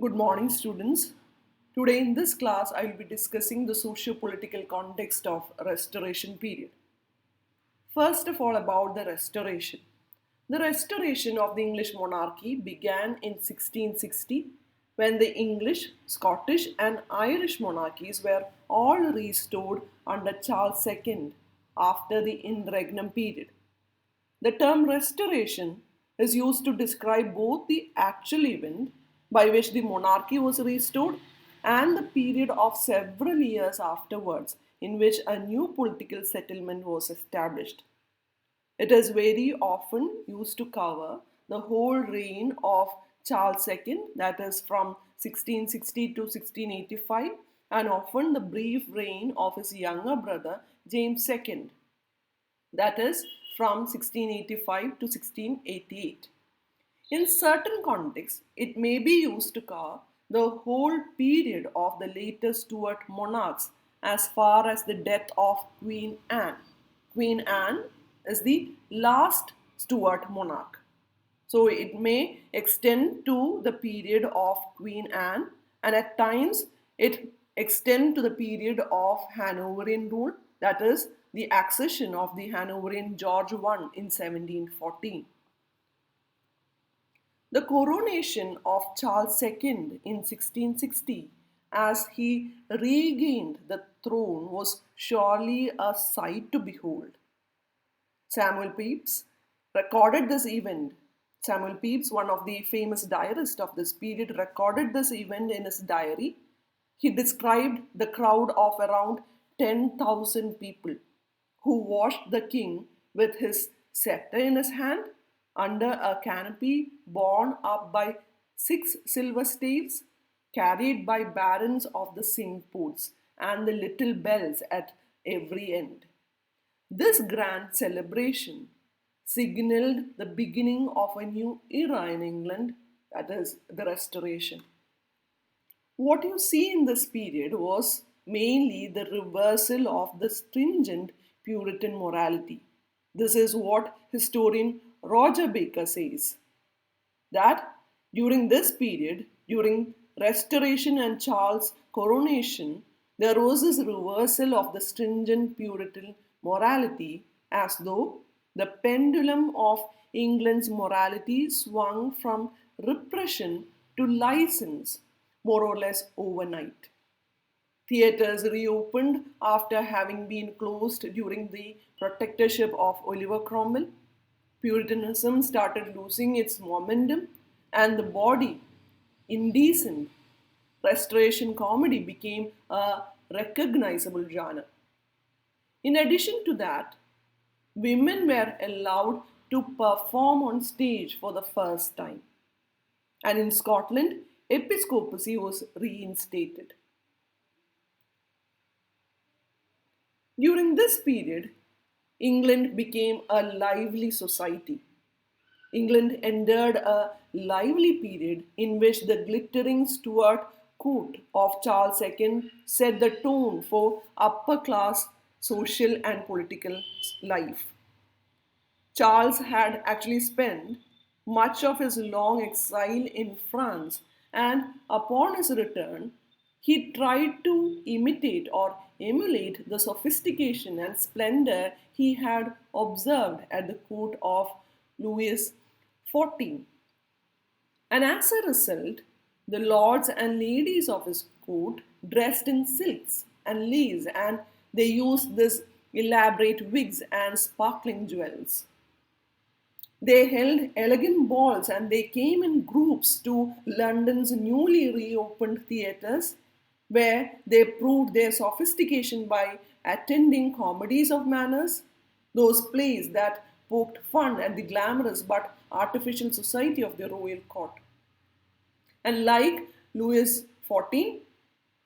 Good morning, students. Today in this class, I will be discussing the socio-political context of Restoration period. First of all, about the Restoration. The restoration of the English monarchy began in 1660 when the English, Scottish, and Irish monarchies were all restored under Charles II after the interregnum period. The term restoration is used to describe both the actual event by which the monarchy was restored and the period of several years afterwards in which a new political settlement was established. It is very often used to cover the whole reign of Charles II, that is from 1660 to 1685, and often the brief reign of his younger brother James II, that is from 1685 to 1688. In certain contexts, it may be used to cover the whole period of the later Stuart monarchs as far as the death of Queen Anne. Queen Anne is the last Stuart monarch. So it may extend to the period of Queen Anne, and at times it extend to the period of Hanoverian rule, that is the accession of the Hanoverian George I in 1714. The coronation of Charles II in 1660 as he regained the throne was surely a sight to behold. Samuel Pepys recorded this event. Samuel Pepys, one of the famous diarists of this period, recorded this event in his diary. He described the crowd of around 10,000 people who watched the king with his scepter in his hand under a canopy borne up by 6 silver staves carried by barons of the Cinque Ports and the little bells at every end. This grand celebration signaled the beginning of a new era in England, that is, the Restoration. What you see in this period was mainly the reversal of the stringent Puritan morality. This is what historian Roger Baker says, that during this period, during Restoration and Charles' coronation, there was this reversal of the stringent Puritan morality as though the pendulum of England's morality swung from repression to license more or less overnight. Theatres reopened after having been closed during the protectorship of Oliver Cromwell. Puritanism started losing its momentum, and the body, indecent, restoration comedy became a recognizable genre. In addition to that, women were allowed to perform on stage for the first time. And in Scotland, episcopacy was reinstated. During this period, England became a lively society. England endured a lively period in which the glittering Stuart court of Charles II set the tone for upper class social and political life. Charles had actually spent much of his long exile in France, and upon his return, he tried to imitate or emulate the sophistication and splendor he had observed at the court of Louis XIV. And as a result, the lords and ladies of his court dressed in silks and lace, and they used these elaborate wigs and sparkling jewels. They held elegant balls and they came in groups to London's newly reopened theatres, where they proved their sophistication by attending comedies of manners, those plays that poked fun at the glamorous but artificial society of the royal court. And like Louis XIV,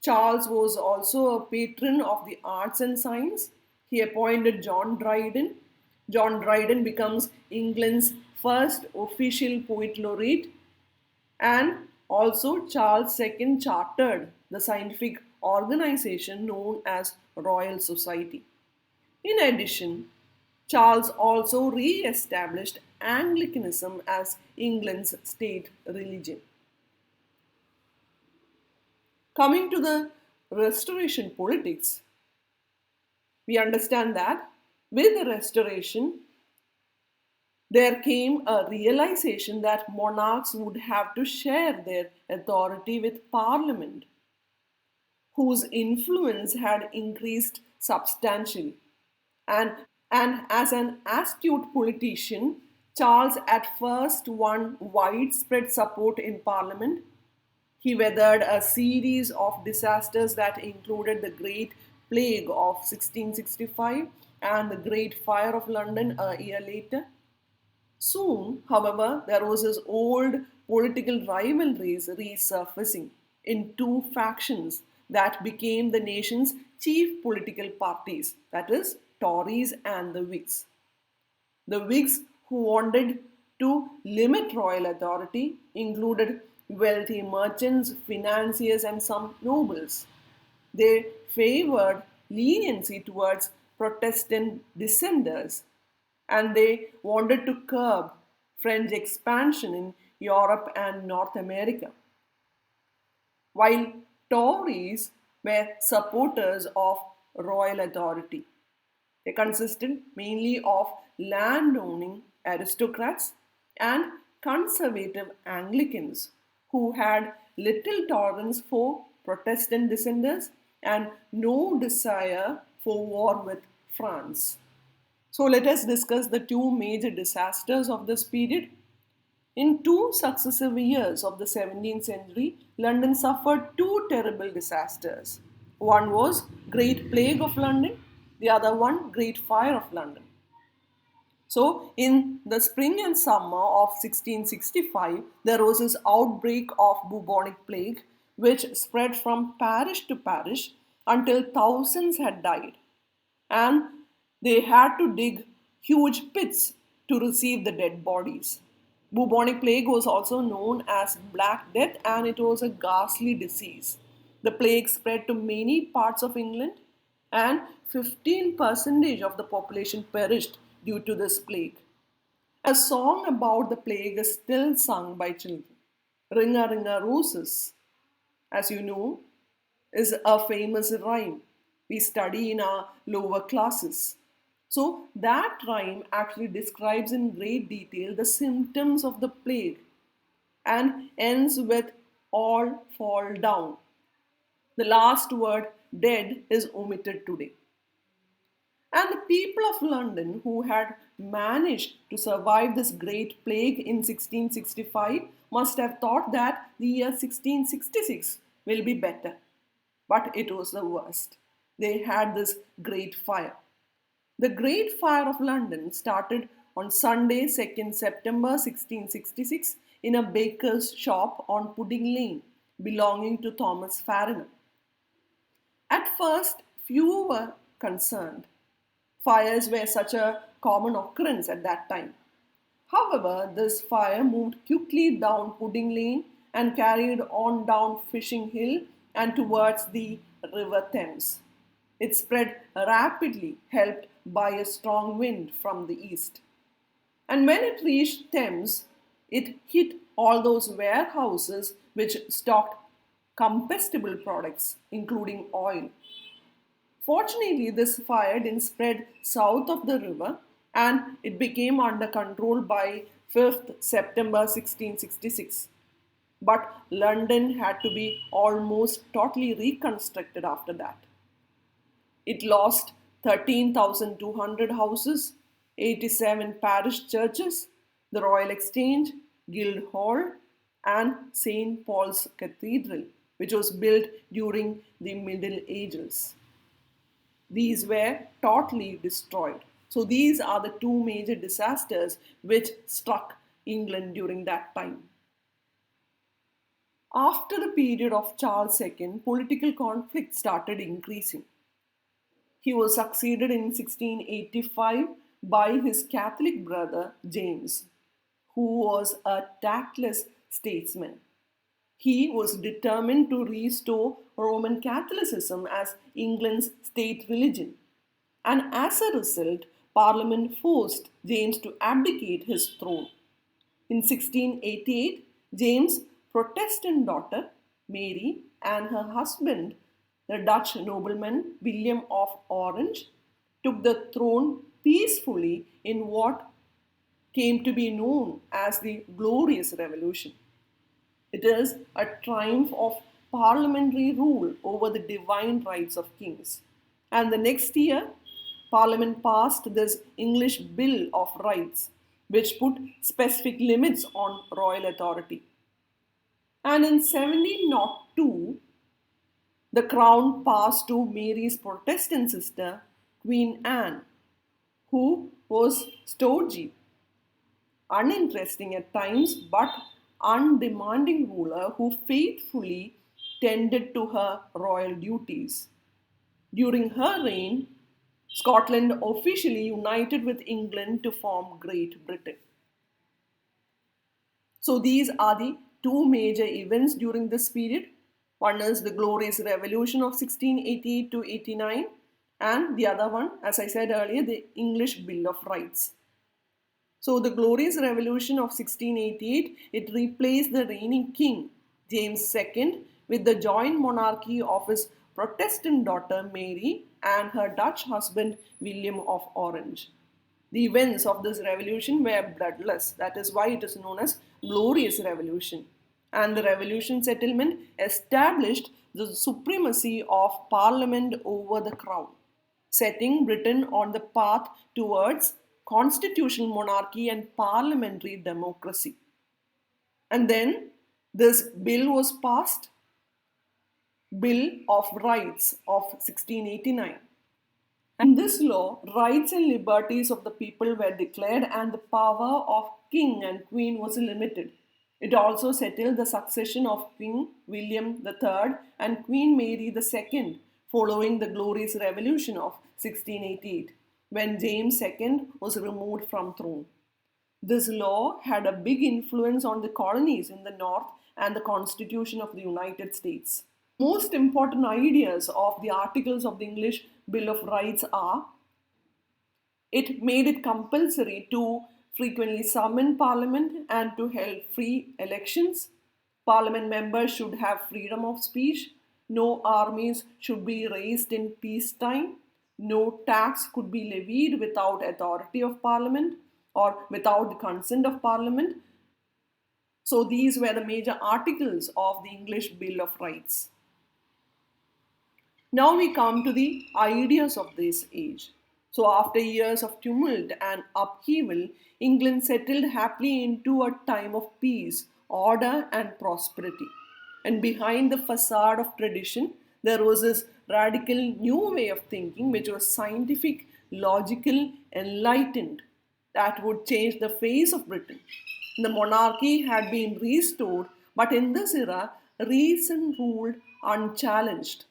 Charles was also a patron of the arts and science. He appointed John Dryden. John Dryden becomes England's first official poet laureate, and also Charles II chartered the scientific organization known as Royal Society. In addition, Charles also re established Anglicanism as England's state religion. Coming to the restoration politics, we understand that with the restoration, there came a realization that monarchs would have to share their authority with parliament, whose influence had increased substantially. And, and as an astute politician, Charles at first won widespread support in parliament. He weathered a series of disasters that included the Great Plague of 1665 and the Great Fire of London a year later. Soon, however, there was his old political rivalries resurfacing in two factions that became the nation's chief political parties, that is, Tories and the Whigs. The Whigs, who wanted to limit royal authority, included wealthy merchants, financiers, and some nobles. They favored leniency towards Protestant dissenters, and they wanted to curb French expansion in Europe and North America. While Tories were supporters of royal authority. They consisted mainly of landowning aristocrats and conservative Anglicans who had little tolerance for Protestant dissenters and no desire for war with France. So let us discuss the two major disasters of this period. In two successive years of the 17th century, London suffered two terrible disasters. One was Great Plague of London, the other one Great Fire of London. So, in the spring and summer of 1665, there was this outbreak of bubonic plague, which spread from parish to parish until thousands had died. And they had to dig huge pits to receive the dead bodies. Bubonic plague was also known as Black Death, and it was a ghastly disease. The plague spread to many parts of England, and 15% of the population perished due to this plague. A song about the plague is still sung by children. Ringa Ringa Roses, as you know, is a famous rhyme we study in our lower classes. So, that rhyme actually describes in great detail the symptoms of the plague and ends with all fall down. The last word, dead, is omitted today. And the people of London who had managed to survive this great plague in 1665 must have thought that the year 1666 will be better. But it was the worst. They had this great fire. The Great Fire of London started on Sunday, 2nd September 1666, in a baker's shop on Pudding Lane, belonging to Thomas Fariner. At first, few were concerned. Fires were such a common occurrence at that time. However, this fire moved quickly down Pudding Lane and carried on down Fishing Hill and towards the River Thames. It spread rapidly, helped by a strong wind from the east. And when it reached Thames, it hit all those warehouses which stocked combustible products, including oil. Fortunately, this fire didn't spread south of the river and it became under control by 5th September 1666. But London had to be almost totally reconstructed after that. It lost 13,200 houses, 87 parish churches, the Royal Exchange, Guildhall, and St. Paul's Cathedral, which was built during the Middle Ages. These were totally destroyed. So, these are the two major disasters which struck England during that time. After the period of Charles II, political conflict started increasing. He was succeeded in 1685 by his Catholic brother James, who was a tactless statesman. He was determined to restore Roman Catholicism as England's state religion. And as a result, Parliament forced James to abdicate his throne. In 1688, James' Protestant daughter, Mary, and her husband, the Dutch nobleman William of Orange, took the throne peacefully in what came to be known as the Glorious Revolution. It is a triumph of parliamentary rule over the divine rights of kings. And the next year, Parliament passed this English Bill of Rights, which put specific limits on royal authority. And in 1702, the crown passed to Mary's Protestant sister, Queen Anne, who was stodgy, uninteresting at times, but undemanding ruler who faithfully tended to her royal duties. During her reign, Scotland officially united with England to form Great Britain. So these are the two major events during this period. One is the Glorious Revolution of 1688 to 89, and the other one, as I said earlier, the English Bill of Rights. So the Glorious Revolution of 1688, it replaced the reigning king, James II, with the joint monarchy of his Protestant daughter Mary and her Dutch husband William of Orange. The events of this revolution were bloodless. That is why it is known as Glorious Revolution. And the revolution settlement established the supremacy of Parliament over the crown, setting Britain on the path towards constitutional monarchy and parliamentary democracy. And then this bill was passed, Bill of Rights of 1689. In this law, rights and liberties of the people were declared and the power of king and queen was limited. It also settled the succession of King William III and Queen Mary II following the Glorious Revolution of 1688, when James II was removed from throne. This law had a big influence on the colonies in the north and the Constitution of the United States. Most important ideas of the articles of the English Bill of Rights are: it made it compulsory to frequently summon Parliament and to hold free elections. Parliament members should have freedom of speech. No armies should be raised in peacetime. No tax could be levied without authority of Parliament or without the consent of Parliament. So these were the major articles of the English Bill of Rights. Now we come to the ideas of this age. So, after years of tumult and upheaval, England settled happily into a time of peace, order, and prosperity. And behind the facade of tradition, there was this radical new way of thinking, which was scientific, logical, enlightened, that would change the face of Britain. The monarchy had been restored, but in this era, reason ruled unchallenged.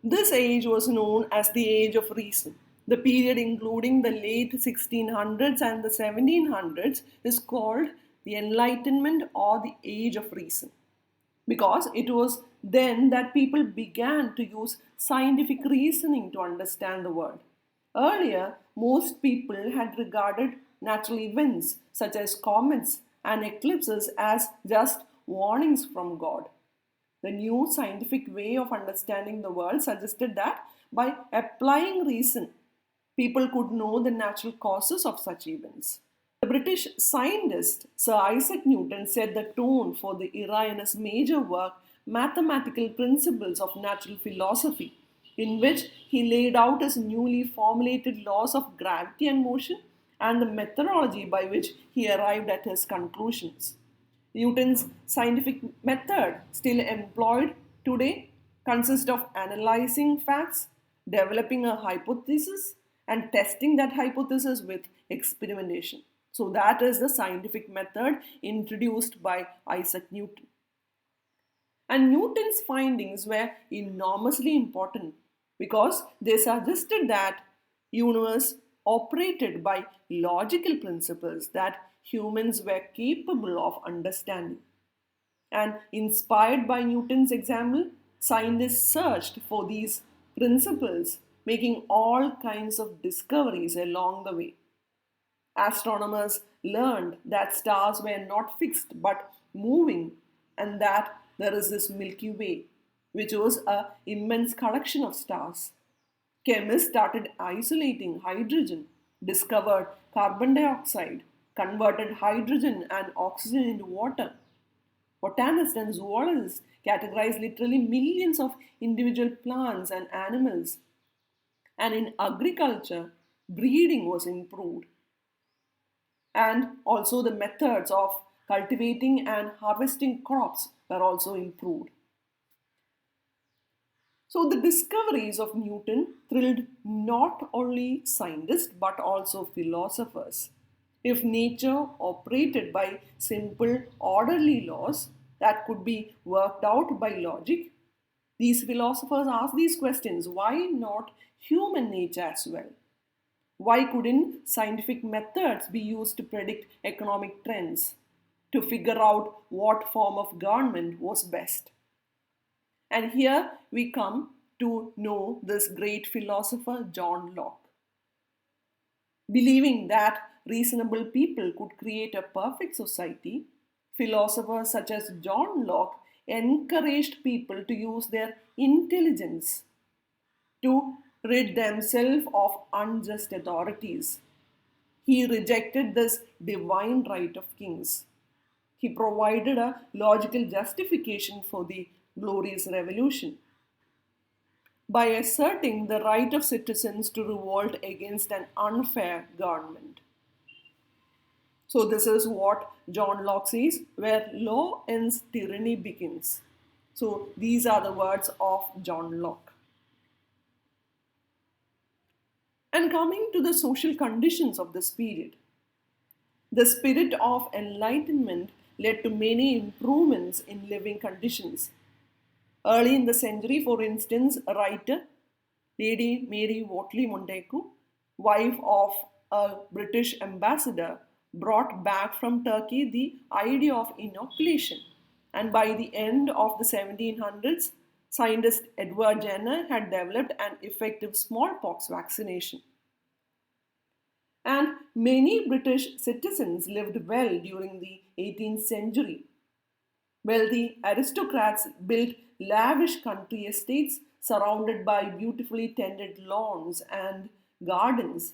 This age was known as the Age of Reason. The period including the late 1600s and the 1700s is called the Enlightenment or the Age of Reason, because it was then that people began to use scientific reasoning to understand the world. Earlier, most people had regarded natural events such as comets and eclipses as just warnings from God. The new scientific way of understanding the world suggested that by applying reason, people could know the natural causes of such events. The British scientist Sir Isaac Newton set the tone for the era in his major work, Mathematical Principles of Natural Philosophy, in which he laid out his newly formulated laws of gravity and motion and the methodology by which he arrived at his conclusions. Newton's scientific method, still employed today, consists of analyzing facts, developing a hypothesis, and testing that hypothesis with experimentation. So, that is the scientific method introduced by Isaac Newton. And Newton's findings were enormously important because they suggested that universe operated by logical principles that humans were capable of understanding. And inspired by Newton's example, scientists searched for these principles, making all kinds of discoveries along the way. Astronomers learned that stars were not fixed but moving, and that there is this Milky Way. which was an immense collection of stars. Chemists started isolating hydrogen, discovered carbon dioxide, converted hydrogen and oxygen into water. Botanists and zoologists categorized literally millions of individual plants and animals. And in agriculture, breeding was improved. And also the methods of cultivating and harvesting crops were also improved. So the discoveries of Newton thrilled not only scientists but also philosophers. If nature operated by simple, orderly laws that could be worked out by logic, these philosophers asked these questions: why not human nature as well? Why couldn't scientific methods be used to predict economic trends, to figure out what form of government was best? And here we come to know this great philosopher John Locke. Believing that reasonable people could create a perfect society, philosophers such as John Locke encouraged people to use their intelligence to rid themselves of unjust authorities. He rejected this divine right of kings. He provided a logical justification for the glorious revolution by asserting the right of citizens to revolt against an unfair government. So, this is what John Locke says: where law ends, tyranny begins. So, these are the words of John Locke. And coming to the social conditions of this period, the spirit of enlightenment led to many improvements in living conditions. Early in the century, for instance, a writer, Lady Mary Wortley Montagu, wife of a British ambassador, brought back from Turkey the idea of inoculation. And by the end of the 1700s, scientist Edward Jenner had developed an effective smallpox vaccination. And many British citizens lived well during the 18th century. Wealthy aristocrats built lavish country estates surrounded by beautifully tended lawns and gardens.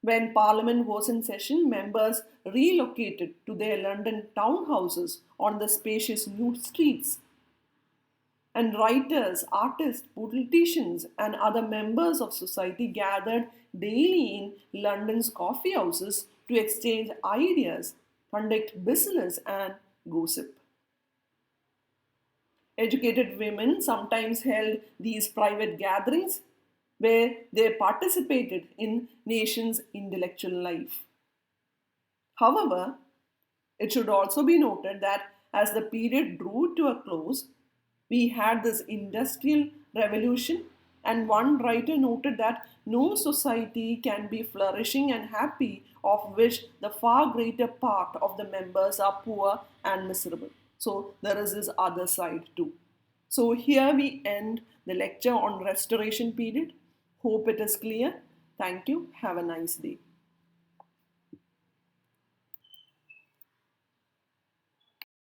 When Parliament was in session, members relocated to their London townhouses on the spacious new streets. And writers, artists, politicians, and other members of society gathered daily in London's coffee houses to exchange ideas, conduct business, and gossip. Educated women sometimes held these private gatherings where they participated in nation's intellectual life. However, it should also be noted that as the period drew to a close, we had this industrial revolution, and one writer noted that no society can be flourishing and happy of which the far greater part of the members are poor and miserable. So there is this other side too. So here we end the lecture on restoration period. Hope it is clear. Thank you. Have a nice day.